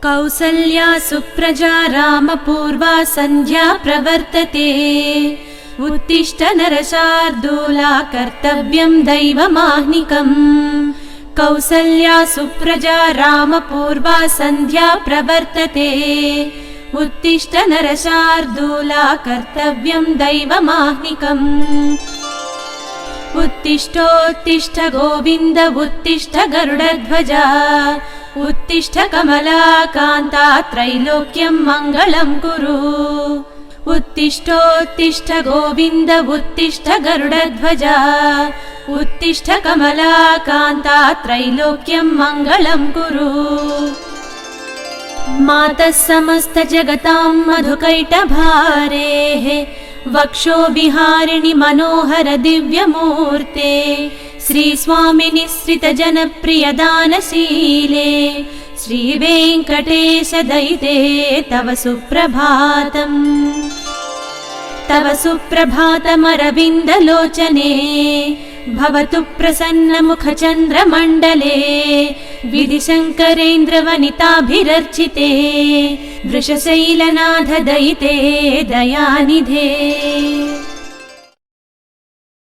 कौसल्या सुप्रजा रामपूर्वा सन्ध्या प्रवर्तते। उत्तिष्ठ नरशार्दूला कर्तव्यं दैवमाह्निकम्। कौसल्या सुप्रजा रामपूर्वा सन्ध्या प्रवर्तते। उत्तिष्ठ नरशार्दूला कर्तव्यं दैवमाह्निकम्। उत्तिष्ठोत्तिष्ठ गोविन्द उत्तिष्ठ गरुडध्वजा। उत्तिष्ठ कमलाकान्ता त्रैलोक्यं मङ्गलं कुरु। उत्तिष्ठोत्तिष्ठ गोविन्द उत्तिष्ठ गरुडध्वजा। उत्तिष्ठ कमलाकान्ता त्रैलोक्यं मङ्गलं कुरु। मातः समस्त जगतां मधुकैटभारेः वक्षो विहारिणि मनोहर दिव्यमूर्ते। श्रीस्वामिनि श्रित जनप्रिय दानशीले श्रीवेङ्कटेश दयिते तव सुप्रभातम्। तव सुप्रभातमरविन्दलोचने भवतु प्रसन्नमुखचन्द्रमण्डले। विधिशङ्करेन्द्रवनिताभिरर्चिते वृषशैलनाथ दयिते दयानिधे।